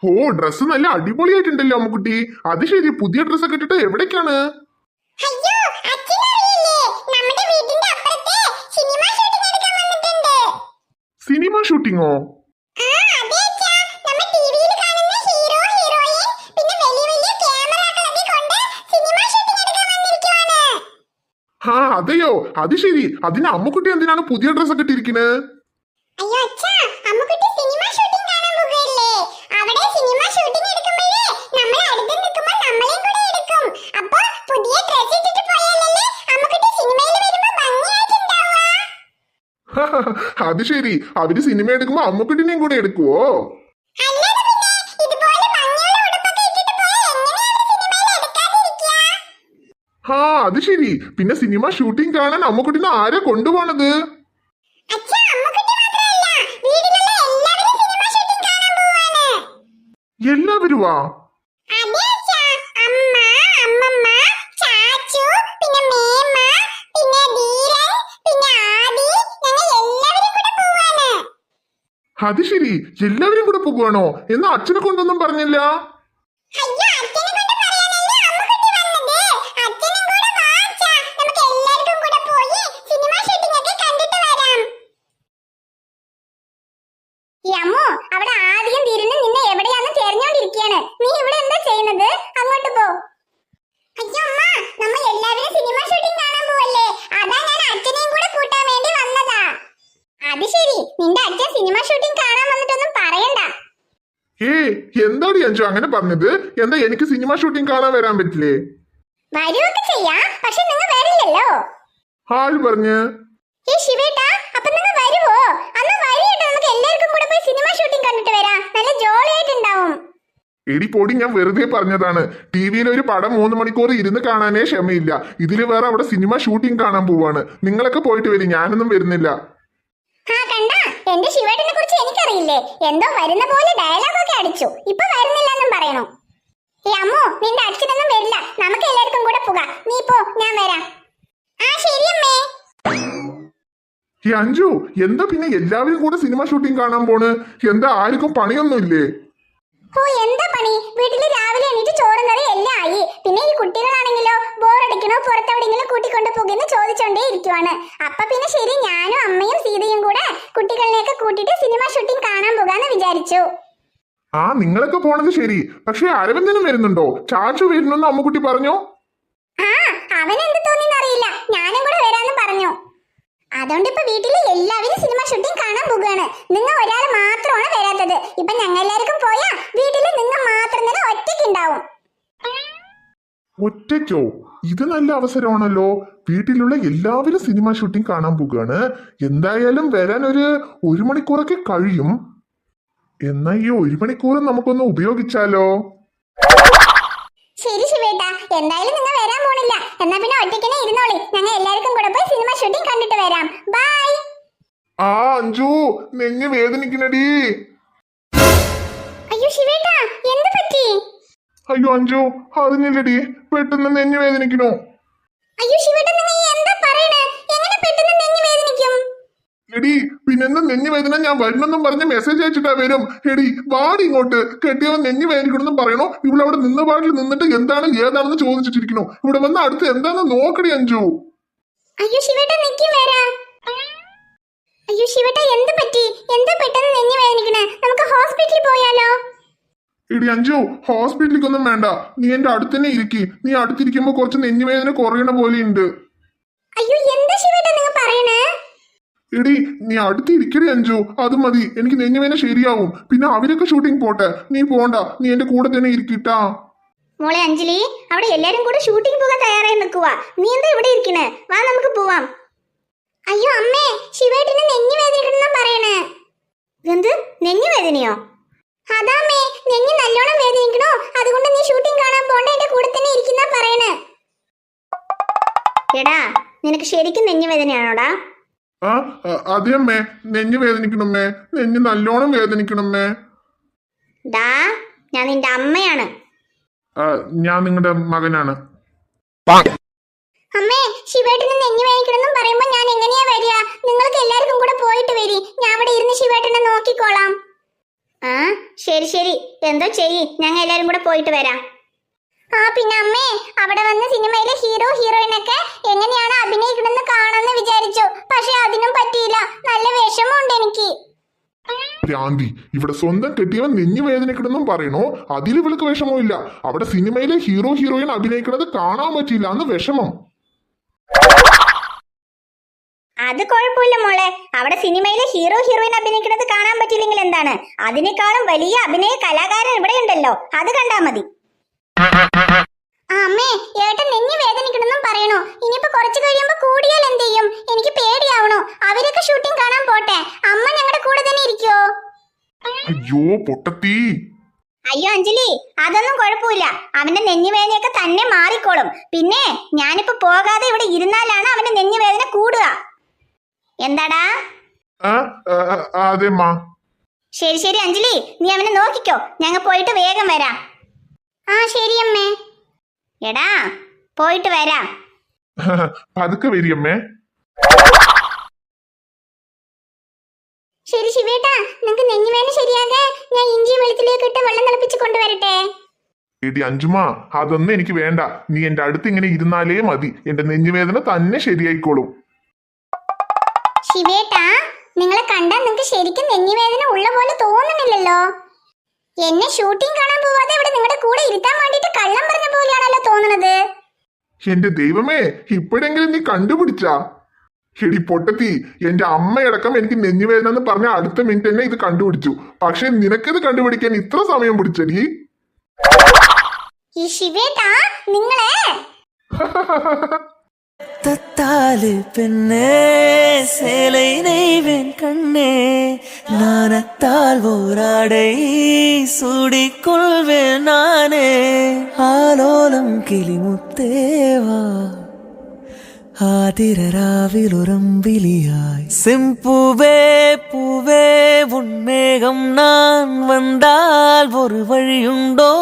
ഓ, dress നല്ല അടിപൊളിയായിട്ടുണ്ടല്ലോ അമ്മുക്കുട്ടി. അത് ശരി, പുതിയ ഡ്രസ്സൊക്കെ ഇട്ടിട്ട് എവിടേക്കാണ്? അയ്യോ, അച്ഛനറിയില്ലേ? നമ്മുടെ വീടിന്റെ അപ്പുറത്തെ സിനിമ ഷൂട്ടിംഗ് എടുക്കാൻ വന്നിട്ടുണ്ട്. സിനിമ ഷൂട്ടിങ്ങോ? ആ, അതെ അച്ഛാ. നമ്മ ടിവിയിൽ കാണുന്ന ഹീറോ ഹീറോയിൻ പിന്നെ വലിയ വലിയ ക്യാമറകളൊക്കെ കൊണ്ട് സിനിമ ഷൂട്ടിംഗ് എടുക്കാൻ വന്നിരിക്കുവാണ്. ആ, അതെയോ? അത് ശരി. അതിന് അമ്മുക്കുട്ടി എന്തിനാണ് പുതിയ ഡ്രസ്സൊക്കെ ഇട്ടിരിക്കുന്നത്? അയ്യോ അച്ഛാ, അമ്മുക്കുട്ടി സിനിമ ഷൂട്ടിംഗ് കാണാൻ പോകുകയല്ലേ. അവിടെ സിനിമ ഷൂട്ടിംഗ് എടുക്കുമ്പോഴേ നമ്മൾ അടുത്ത് നിൽക്കുമ്പോൾ നമ്മളെയും കൂടെ എടുക്കും. അപ്പൊ പുതിയ ഡ്രസ് ഇട്ടിട്ട് പോയാലല്ലേ അമ്മുക്കുട്ടി സിനിമയിൽ വരുമ്പോൾ ഭംഗിയായിട്ടുണ്ടാവുക. അത് ശരി, അവര് സിനിമ എടുക്കുമ്പോ അമ്മുക്കുട്ടിനെയും കൂടെ എടുക്കുവോ? അല്ലാതെ പിന്നെ ഇതുപോലെ ഭംഗിയുള്ള ഉടുപ്പൊക്കെ ഇട്ടിട്ട് പോയാൽ എങ്ങനെയാണ് സിനിമയിൽ എടുക്കാതിരിക്കുക? ആ, അത് ശരി. പിന്നെ സിനിമ ഷൂട്ടിംഗ് കാണാൻ അമ്മുക്കുട്ടിനെ ആരാ കൊണ്ടുപോണത്? അച്ഛാ, അമ്മുക്കുട്ടി മാത്രമല്ല, വീട്ടിലുള്ള എല്ലാവരും സിനിമ ഷൂട്ടിംഗ് കാണാൻ പോവാണ്. എല്ലാവരുവാ? അതെ അച്ഛാ. അമ്മ, അമ്മമ്മ, ചാച്ചു, പിന്നെ മേമ്മ, പിന്നെ ധീരൻ, പിന്നെ ആദി, ഞങ്ങൾ എല്ലാവരും കൂടെ പോവാണ്. അത് ശരി, എല്ലാവരും കൂടെ പോകുവാണോ? എന്നാ അച്ഛനെ കൊണ്ടൊന്നും പറഞ്ഞില്ല. അയ്യോ, അച്ഛനെ കൊണ്ട് പറയാനല്ലേ അമ്മുക്കുട്ടി വന്നത്. അച്ഛനും കൂടെ വാ അച്ഛാ, നമുക്ക് എല്ലാവർക്കും കൂടെ പോയി സിനിമ ഷൂട്ടിംഗ് ഒക്കെ കണ്ടിട്ട് വരാം. ഈ അമ്മു, അവിടെ ആദ്യം തിരിഞ്ഞ് നിന്നെ എവിടെയാന്ന് തെരഞ്ഞോണ്ടിരിക്കുകയാണ്. നീ ഇവിടെ എന്താ ചെയ്യുന്നത്? അങ്ങോട്ട് പോ. അയ്യോ അമ്മ, നമ്മൾ എല്ലാവരും സിനിമ ഷൂട്ടിംഗ് കാണാൻ പോവല്ലേ, അതാ ഞാൻ അച്ഛനെയും കൂടെ കൂട്ടാൻ വേണ്ടി വന്നതാ. അത് ശരി, നിന്റെ അച്ഛൻ സിനിമ ഷൂട്ടിംഗ് കാണാൻ വന്നിട്ടൊന്നും പറയണ്ട. എന്താടി അഞ്ചു അങ്ങനെ പറഞ്ഞത്? എന്താ എനിക്ക് സിനിമ ഷൂട്ടിംഗ് കാണാൻ വരാൻ പറ്റില്ലേ? വരുവൊക്കെ ചെയ്യാം, പക്ഷെ നിങ്ങൾ വരില്ലല്ലോ. ആര് പറഞ്ഞ്? ശിവേട്ടാ, അപ്പൊ നിങ്ങൾ വരുവോ? അന്ന് വഴിയിട്ട് നമുക്ക് എല്ലാവർക്കും കൂടെ പോയി സിനിമ ഷൂട്ടിംഗ് കണ്ടിട്ട് വരാം. നല്ല ജോളിയായിട്ടുണ്ടാവും. എടി പൊടി, ഞാൻ വെറുതെ പറഞ്ഞതാണ്. ടിവിയിൽ ഒരു പടം 3 മണിക്കൂർ ഇരുന്ന് കാണാനേ ക്ഷമയില്ല. ഇതില് വേറെ അവിടെ സിനിമ ഷൂട്ടിംഗ് കാണാൻ പോവാണ്. നിങ്ങളൊക്കെ പോയിട്ട് വരും, ഞാനൊന്നും വരുന്നില്ല. ആ കണ്ട, എന്റെ ശിവേട്ടനെ കുറിച്ച് എനിക്കറിയില്ലേ. എന്തോ വരുന്ന പോലെ ഡയലോഗൊക്കെ അടിച്ചു. ഇപ്പൊ വരുന്നില്ലെന്നും പറയണു. ഈ അമ്മു, നിന്റെ അച്ഛനൊന്നും വരില്ല. നമുക്ക് എല്ലാവർക്കും കൂടെ പോകാം. നീ പോ, ഞാൻ വരാം. ആ ശരി അമ്മേ. ഈ അഞ്ചു, എന്താ പിന്നെ എല്ലാവരും കൂടെ സിനിമ ഷൂട്ടിംഗ് കാണാൻ പോണ്? എന്താ ആർക്കും പണിയൊന്നും ഇല്ലേ? ഓ, എന്താ പണി? വീട്ടില് രാവിലെ എണീറ്റ് ചോറും കറി എല്ലാം ആയി. പിന്നെ ഈ കുട്ടികളാണെങ്കിലോ ബോറടിക്കണോ പുറത്തെവിടെയെങ്കിലും കൂട്ടിക്കൊണ്ടു പോകുമെന്ന് ചോദിച്ചോണ്ടേ ഇരിക്കുവാണ്. അപ്പൊ പിന്നെ ശരി, ഞാനും അമ്മയും സീതയും കൂടെ കുട്ടികളിനെയൊക്കെ കൂട്ടിയിട്ട് സിനിമ ഷൂട്ടിംഗ് കാണാൻ പോകാന്ന് വിചാരിച്ചു. ആ, നിങ്ങളൊക്കെ പോണത് ശരി. പക്ഷെ അരവിന്ദനും വരുന്നുണ്ടോ? ചാച്ചു വരുന്നെന്ന് അമ്മുക്കുട്ടി പറഞ്ഞോ? ആ, അവനെന്ത് തോന്നിന്നറിയില്ല, ഞാനും കൂടെ വരാന്ന് പറഞ്ഞു. അതുകൊണ്ട് ഇപ്പൊ വീട്ടില് എല്ലാവരും സിനിമ ഷൂട്ടിംഗ് കാണാൻ പോകുകയാണ്. നിങ്ങൾ ഒരാൾ മാത്രമാണ് വരാത്തത്. ഇപ്പൊ ഞങ്ങൾ എല്ലാവർക്കും പോയാ വീട്ടില് നിങ്ങൾ മാത്രം തന്നെ ഒറ്റയ്ക്കുണ്ടാവും. ഒറ്റയ്ക്കോ? ഇത് നല്ല അവസരമാണല്ലോ. വീട്ടിലുള്ള എല്ലാവരും സിനിമ ഷൂട്ടിംഗ് കാണാൻ പോകുകയാണ്. എന്തായാലും വരാൻ ഒരു മണിക്കൂറൊക്കെ കഴിയും. എന്നാ ഈ 1 മണിക്കൂർ നമുക്കൊന്ന് ഉപയോഗിച്ചാലോ? ശരി ശിവേട്ടാ, എന്തായാലും നിങ്ങൾ വരാൻ പോണില്ല. എന്നാ പിന്നെ ഒറ്റയ്ക്കനെ ഇരുന്നോളി. ഞങ്ങൾ എല്ലാവർക്കും കൂടെ പോയി സിനിമ ഷൂട്ടിംഗ് കണ്ടിട്ട് വരാം. ബൈ. ആ അഞ്ചു, നെഞ്ഞ് വേദനിക്കണടി. അയ്യോ ശിവേട്ടാ, എന്ത് പറ്റി? അയ്യോ അഞ്ചു, അറിഞ്ഞില്ലടി, പെട്ടെന്ന് നെഞ്ഞ് വേദനിക്കണോ? അയ്യോ ശിവേട്ടാ, നിങ്ങൾ എന്താ പറയണേ? എങ്ങനെ പെട്ടെന്ന് നെഞ്ഞ് വേദനിക്കും? എടി, പിന്നെന്താ നെഞ്ഞ് വേദന? ഞാൻ വരുന്നെന്നും പറഞ്ഞ് മെസ്സേജ് അയച്ചിട്ടാ വരും. എടി വാടി ഇങ്ങോട്ട്. കെട്ടിയവൻ നെഞ്ഞ് വേദനിക്കണമെന്നും പറയണോ? ഇവിടെ അവിടെ നിന്ന പാടിൽ നിന്നിട്ട് എന്താണ് ഏതാണെന്ന് ചോദിച്ചിട്ടിരിക്കണോ? ഇവിടെ വന്ന് അടുത്ത് എന്താണെന്ന് നോക്കടി അഞ്ചു. അയ്യോ ശിവേട്ടാ, നിൽക്കും വരാം. അയ്യോ ശിവേട്ടാ, എന്ത് പറ്റി? എന്താ പെട്ടെന്ന് നെഞ്ഞ് വേദനിക്കണേ? നമുക്ക് ഹോസ്പിറ്റലിൽ പോയാലോ? എടി അഞ്ചു, ഹോസ്പിറ്റലിലേക്കൊന്നും വേണ്ട. നീ എന്റെ അടുത്ത് തന്നെ ഇരിക്കി. നീ അടുത്തിരിക്കുമ്പോ കുറച്ച് നെഞ്ഞുവേദന കുറയണ പോലെയുണ്ട്. അയ്യോ, എന്താ ശിവേട്ടാ നിങ്ങൾ പറയണേ? എടി നീ അടുത്തിരിക്കടി അഞ്ചു, അത് മതി. എനിക്ക് നെഞ്ഞുവേദന ശരിയാവും. പിന്നെ അവരൊക്കെ ഷൂട്ടിംഗ് പോട്ടെ, നീ പോണ്ട. നീ എന്റെ കൂടെ തന്നെ ഇരിക്കിട്ടാ. മോളെ അഞ്ജലി, അവിടെ എല്ലാരും കൂടെ ഷൂട്ടിംഗ് പോകാൻ തയ്യാറായി നിൽക്കുവാ. നീ എന്താ ഇവിടെ ഇരിക്കണേ? വാ, നമുക്ക് പോവാം. അയ്യോ അമ്മേ, ശിവേട്ടിന് നെഞ്ഞു വേദനിക്കണമെന്നാ പറയണേ. എന്ത് നെഞ്ഞു വേദനയോ? അതാമ്മേ, നെഞ്ഞു നല്ലോണം വേദനിക്കണോ? അതുകൊണ്ട് നീ ഷൂട്ടിംഗ് കാണാൻ പോണ്ട, എന്റെ കൂടെ തന്നെ ഇരിക്കുന്ന പറയണേ. എടാ, നിനക്ക് ശരിക്കും നെഞ്ഞു വേദനയാണോടാ? ആ അതെ അമ്മേ, നെഞ്ഞ് വേദനിക്കണമ്മേ. നെഞ്ഞ് നല്ലോണം വേദനിക്കണമ്മേ. ഡാ, ഞാൻ നിന്റെ അമ്മയാണ്. ഞാൻ നിങ്ങളുടെ മകനാണ്. അമ്മേ, ശിവേട്ടന് നെഞ്ഞു വേദനിക്കണമെന്നും പറയുമ്പോ ഞാൻ എങ്ങനെയാ വരിക? നിങ്ങൾക്ക് എല്ലാവർക്കും കൂടെ പോയിട്ട് വരി. ഞാൻ അവിടെ ഇരുന്ന് ശിവേട്ടനെ നോക്കിക്കോളാം. ആ ശരി ശരി, എന്തോ ചെയ്യ്, ഞങ്ങൾ എല്ലാരും കൂടെ പോയിട്ട് വരാം. ആ പിന്നെ അമ്മേ, അവിടെ വന്ന സിനിമയിലെ ഹീറോ ഹീറോയിനൊക്കെ എങ്ങനെയാണ് അഭിനയിക്കണമെന്ന് കാണാമെന്ന് വിചാരിച്ചു. പക്ഷെ അതിനും പറ്റിയില്ല. നല്ല വിഷമമുണ്ട് എനിക്ക്. ഭ്രാന്തി, ഇവിടെ സ്വന്തം കെട്ടിയവൻ നെഞ്ഞു വേദനക്കിടുന്നും പറയണോ, അതിൽ ഇവൾക്ക് വിഷമമില്ല. അവിടെ സിനിമയിലെ ഹീറോ ഹീറോയിൻ അഭിനയിക്കുന്നത് കാണാൻ പറ്റിയില്ല എന്ന് വിഷമം. അത് കുഴപ്പമില്ല മോളെ, അവിടെ സിനിമയിലെ ഹീറോ ഹീറോയിൻ അഭിനയിക്കുന്നത് കാണാൻ പറ്റില്ലെങ്കിൽ എന്താണ്, അതിനേക്കാളും വലിയ അഭിനയ കലാകാരൻ ഇവിടെ ഉണ്ടല്ലോ, അത് കണ്ടാ മതി. അമ്മേ, ഏട്ടൻ നെഞ്ഞു വേദനിക്കണമെന്നും പറയണോ. ഇനിയിപ്പോ കുറച്ച് കഴിയുമ്പോ കൂടിയാൽ എന്ത് ചെയ്യും? എനിക്ക് പേടിയാവണോ. അവരൊക്കെ ഷൂട്ടിംഗ് കാണാൻ പോട്ടെ, അമ്മ ഞങ്ങളുടെ കൂടെ തന്നെ ഇരിക്കോ? അയ്യോ പൊട്ടത്തി. അയ്യോ അഞ്ജലി, അതൊന്നും കുഴപ്പമില്ല. അവന്റെ നെഞ്ഞുവേദനയൊക്കെ തന്നെ മാറിക്കോളും. പിന്നെ ഞാനിപ്പോ പോകാതെ ഇവിടെ ഇരുന്നാലാണ് അവന്റെ നെഞ്ഞുവേദന കൂടുക. എന്താടാ? അതെ മാ. ശരി ശരി അഞ്ജലി, നീ അവനെ നോക്കിക്കോ, ഞങ്ങൾ പോയിട്ട് വേഗം വരാം. ആ ശരി അമ്മേ. എടാ, പോയിട്ട് വരാം. പതുക്കെ വരിയമ്മേ. ശരി ശിവേട്ടാ, നിങ്ങക്ക് നെഞ്ഞുവേദന ശരിയാകെ ഞാൻ ഇഞ്ചി വെളുത്തിലേക്ക് ഇട്ട് വെള്ളം തിളപ്പിച്ച് കൊണ്ടുവരട്ടെ? എടി അഞ്ജുമ, അതൊന്നും എനിക്ക് വേണ്ട. നീ എന്റെ അടുത്ത് ഇങ്ങനെ ഇരുന്നാലേ മതി. എന്റെ നെഞ്ഞുവേദന തന്നെ ശരിയായിക്കോളും. ശിവേട്ടാ, നിങ്ങളെ കണ്ടാൽ നിങ്ങൾക്ക് ശരിക്കും നെഞ്ഞുവേദന ഉള്ള പോലെ തോന്നുന്നില്ലല്ലോ. എന്നെ ഷൂട്ടിംഗ് കാണാൻ പോവാതെ ഇവിടെ നിങ്ങളുടെ കൂടെ ഇരുത്താൻ വേണ്ടിട്ട് കള്ളം പറഞ്ഞ പോലെയാണല്ലോ തോന്നുന്നത്. എന്റെ ദൈവമേ, ഇപ്പോഴെങ്കിലും നീ കണ്ടുപിടിച്ചാ? എടി പൊട്ടത്തി, എന്റെ അമ്മയടക്കം എനിക്ക് നെഞ്ഞുവേദന എന്ന് പറഞ്ഞ അടുത്ത മിനിറ്റ് തന്നെ ഇത് കണ്ടുപിടിച്ചു. പക്ഷെ നിനക്കിത് കണ്ടുപിടിക്കാൻ ഇത്ര സമയം പിടിച്ചടി? ഈ ശിവേട്ടാ, നിങ്ങളെ தத்தாலு பெண்ணே சேலை நெய்வேன் கண்ணே நாணத்தால் ஓராடை சூடிக்கொள்வேன் நானே ஆலோலம் கிளிமுத்தேவா ஆதிரராவிலுரம்பிலியாய் செம்பூவே பூவே உன்மேகம் நான் வந்தால் ஒரு வழியுண்டோ